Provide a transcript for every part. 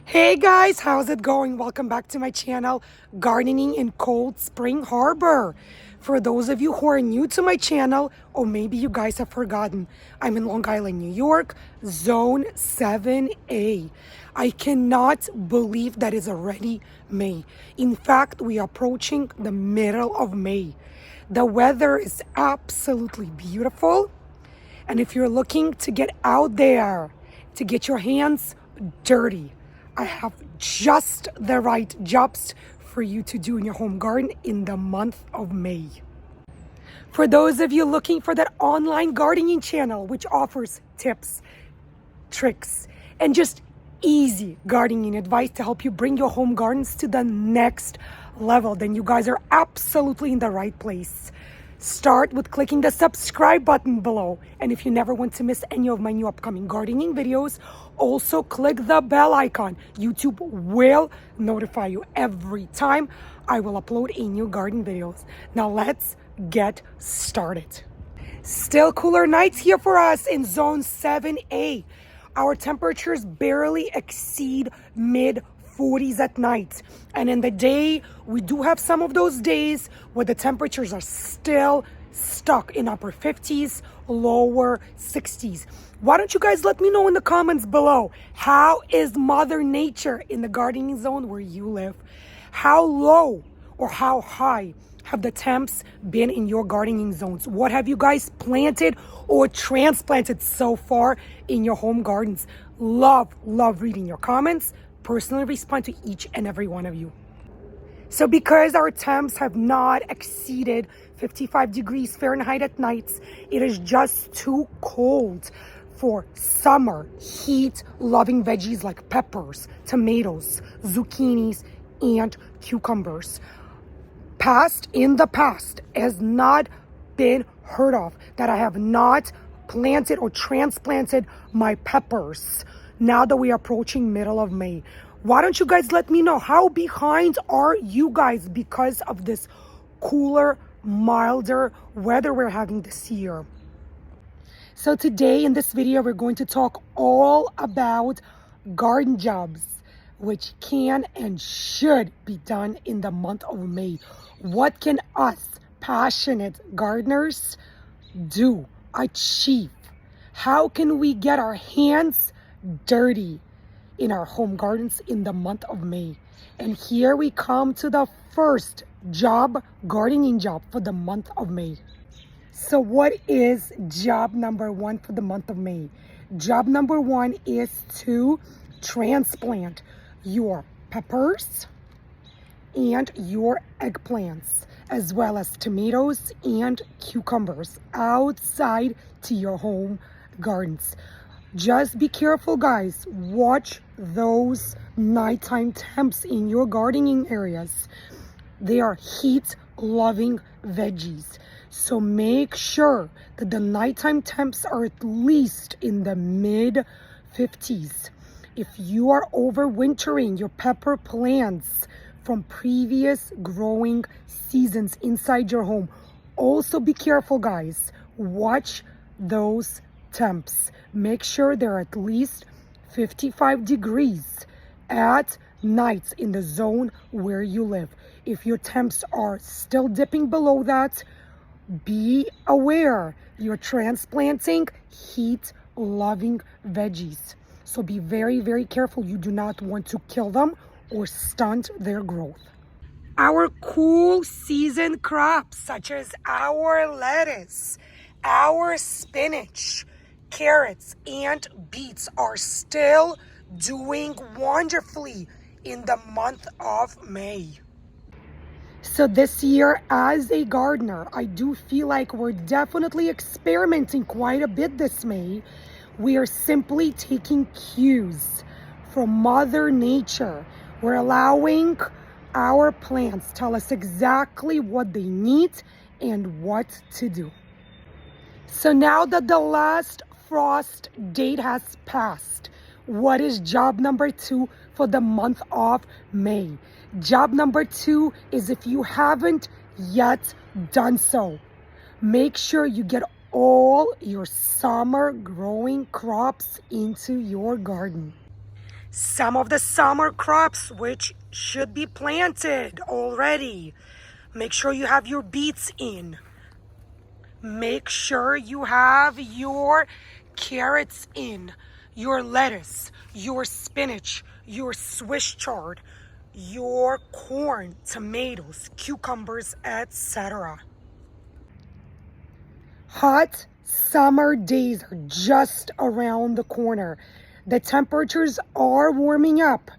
Hey guys, how's it going? Welcome back to my channel, Gardening in Cold Spring Harbor. For those of you who are new to my channel, or maybe you guys have forgotten, I'm in Long Island, New York, Zone 7A. I cannot believe that it's already May. In fact, we are approaching the middle of May. The weather is absolutely beautiful. And if you're looking to get out there, to get your hands dirty, I have just the right jobs for you to do in your home garden in the month of May. For those of you looking for that online gardening channel, which offers tips, tricks, and just easy gardening advice to help you bring your home gardens to the next level, then you guys are absolutely in the right place. Start with clicking the subscribe button below. And if you never want to miss any of my new upcoming gardening videos, also click the bell icon. YouTube will notify you every time I will upload a new garden videos. Now let's get started. Still cooler nights here for us in Zone 7A. Our temperatures barely exceed mid 40s at night. And in the day, we do have some of those days where the temperatures are still stuck in upper 50s, lower 60s. Why don't you guys let me know in the comments below, how is Mother Nature in the gardening zone where you live? How low or how high have the temps been in your gardening zones? What have you guys planted or transplanted so far in your home gardens? Love reading your comments. Personally respond to each and every one of you. So because our temps have not exceeded 55 degrees Fahrenheit at nights, it is just too cold for summer heat-loving veggies like peppers, tomatoes, zucchinis, and cucumbers. In the past has not been heard of that I have not planted or transplanted my peppers now that we are approaching middle of May. Why don't you guys let me know, how behind are you guys because of this cooler, milder weather we're having this year? So today in this video, we're going to talk all about garden jobs, which can and should be done in the month of May. What can us passionate gardeners do, achieve? How can we get our hands dirty in our home gardens in the month of May? And here we come to the first gardening job for the month of May. So what is job number one for the month of May? Job number one is to transplant your peppers and your eggplants, as well as tomatoes and cucumbers outside to your home gardens. Just be careful, guys. Watch those nighttime temps in your gardening areas. They are heat-loving veggies. So make sure that the nighttime temps are at least in the mid-50s. If you are overwintering your pepper plants from previous growing seasons inside your home, also be careful, guys. Watch those temps. Make sure they're at least 55 degrees at nights in the zone where you live. If your temps are still dipping below that, be aware you're transplanting heat-loving veggies. So be very careful. You do not want to kill them or stunt their growth. Our cool season crops, such as our lettuce, our spinach, carrots, and beets, are still doing wonderfully in the month of May. So this year, as a gardener, I do feel like we're definitely experimenting quite a bit this May. We are simply taking cues from Mother Nature. We're allowing our plants tell us exactly what they need and what to do. So now that the last frost date has passed, what is job number two for the month of May? Job number two is, if you haven't yet done so, make sure you get all your summer growing crops into your garden. Some of the summer crops which should be planted already. Make sure you have your beets in. Make sure you have your carrots in, your lettuce, your spinach, your Swiss chard, your corn, tomatoes, cucumbers, etc. Hot summer days are just around the corner. The temperatures are warming up,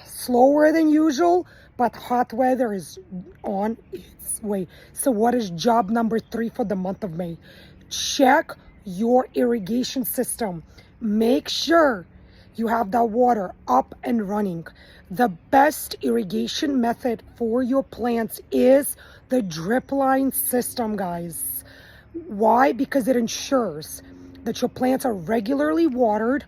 slower than usual, but hot weather is on its way. So what is job number 3 for the month of May? Check your irrigation system. Make sure you have that water up and running. The best irrigation method for your plants is the drip line system, guys. Why? Because it ensures that your plants are regularly watered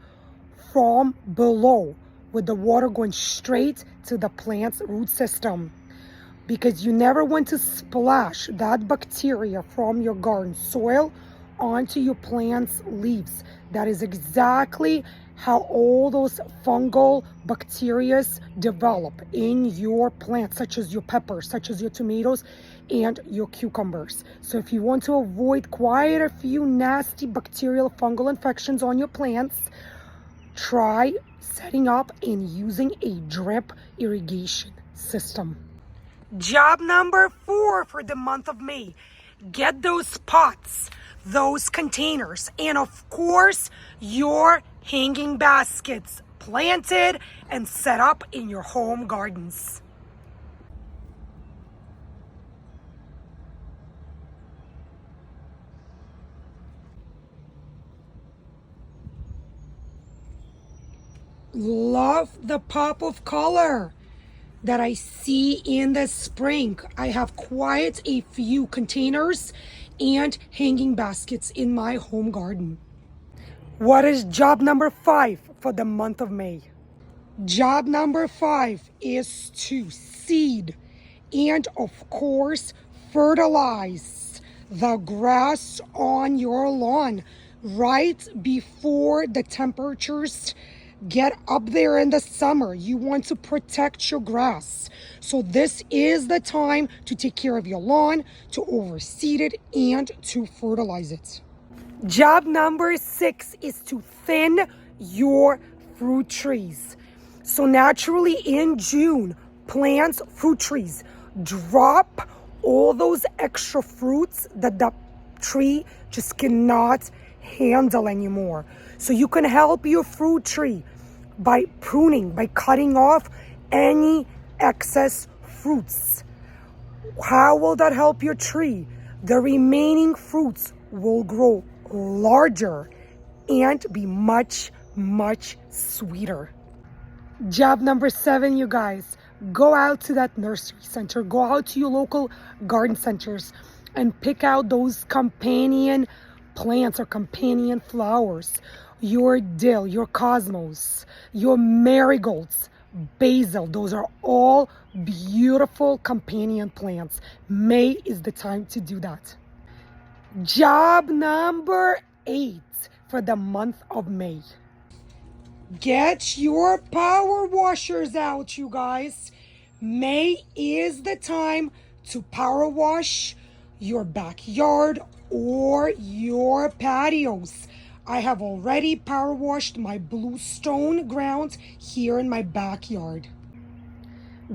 from below, with the water going straight to the plant's root system. Because you never want to splash that bacteria from your garden soil onto your plant's leaves. That is exactly how all those fungal bacteria develop in your plants, such as your peppers, such as your tomatoes, and your cucumbers. So if you want to avoid quite a few nasty bacterial fungal infections on your plants, try setting up and using a drip irrigation system. Job number 4 for the month of May. Get those pots, those containers, and of course, your hanging baskets planted and set up in your home gardens. Love the pop of color that I see in the spring. I have quite a few containers and hanging baskets in my home garden. What is job number 5 for the month of May? Job number 5 is to seed and of course fertilize the grass on your lawn right before the temperatures get up there in the summer. You want to protect your grass. So this is the time to take care of your lawn, to overseed it, and to fertilize it. Job number 6 is to thin your fruit trees. So naturally in June, plants, fruit trees, drop all those extra fruits that the tree just cannot handle anymore. So you can help your fruit tree by pruning, by cutting off any excess fruits. How will that help your tree? The remaining fruits will grow larger and be much, much sweeter. Job number 7, you guys, go out to that nursery center, go out to your local garden centers and pick out those companion plants or companion flowers. Your dill, your cosmos, your marigolds, basil, those are all beautiful companion plants. May is the time to do that. Job number 8 for the month of May. Get your power washers out, you guys. May is the time to power wash your backyard or your patios. I have already power washed my bluestone ground here in my backyard.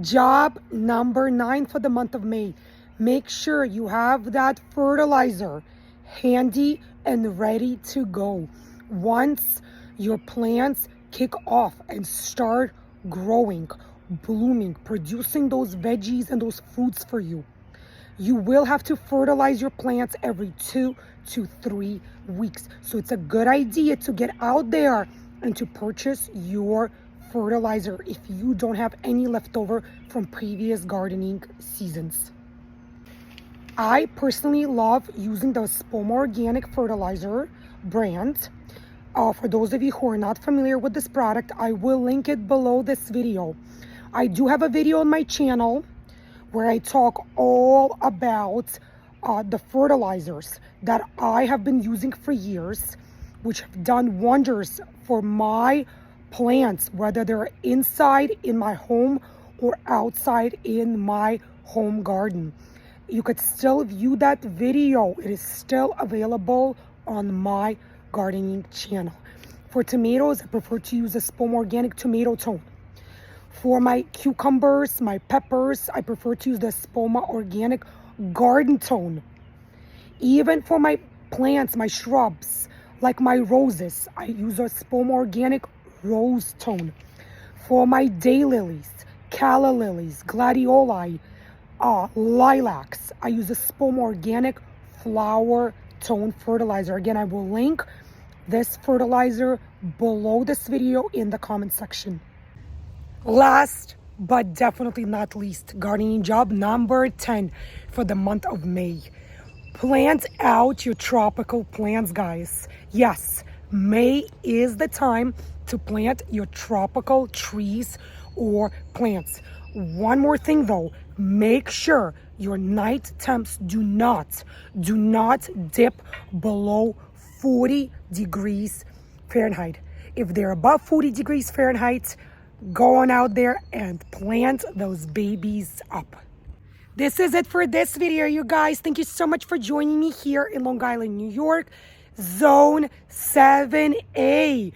Job number 9 for the month of May. Make sure you have that fertilizer handy and ready to go. Once your plants kick off and start growing, blooming, producing those veggies and those fruits for you, you will have to fertilize your plants every 2 to 3 weeks. So it's a good idea to get out there and to purchase your fertilizer if you don't have any leftover from previous gardening seasons. I personally love using the Spoma Organic Fertilizer brand. For those of you who are not familiar with this product, I will link it below this video. I do have a video on my channel where I talk all about the fertilizers that I have been using for years, which have done wonders for my plants, whether they're inside in my home or outside in my home garden. You could still view that video. It is still available on my gardening channel. For tomatoes, I prefer to use a Spoma Organic tomato tone. For my cucumbers, my peppers, I prefer to use the Spoma Organic garden tone. Even for my plants, my shrubs, like my roses, I use a Spoma Organic rose tone. For my daylilies, calla lilies, gladioli, lilacs, I use a Spoma Organic flower tone fertilizer. Again, I will link this fertilizer below this video in the comment section. Last but definitely not least, gardening job number 10 for the month of May. Plant out your tropical plants, guys. Yes, May is the time to plant your tropical trees or plants. One more thing though, make sure your night temps do not dip below 40 degrees Fahrenheit. If they're above 40 degrees Fahrenheit, go on out there and plant those babies up. This is it for this video, you guys. Thank you so much for joining me here in Long Island, New York, Zone 7A.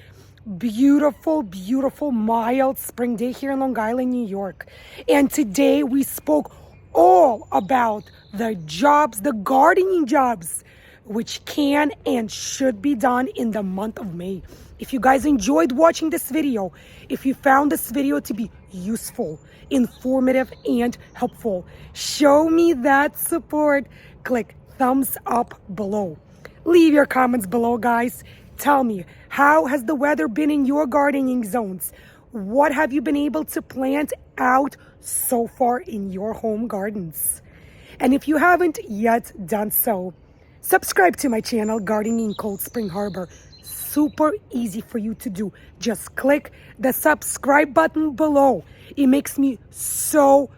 Beautiful, beautiful, mild spring day here in Long Island, New York. And today we spoke all about the jobs, the gardening jobs, which can and should be done in the month of May. If you guys enjoyed watching this video, if you found this video to be useful, informative, and helpful, show me that support. Click thumbs up below. Leave your comments below, guys. Tell me, how has the weather been in your gardening zones? What have you been able to plant out so far in your home gardens? And if you haven't yet done so, subscribe to my channel, Gardening in Cold Spring Harbor. Super easy for you to do. Just click the subscribe button below. It makes me so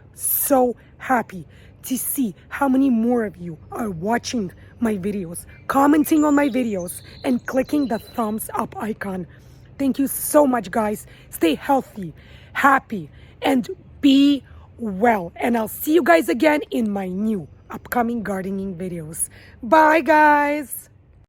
happy to see how many more of you are watching my videos, commenting on my videos, and clicking the thumbs up icon. Thank you so much, guys. Stay healthy, happy, and be well. And I'll see you guys again in my new upcoming gardening videos. Bye, guys.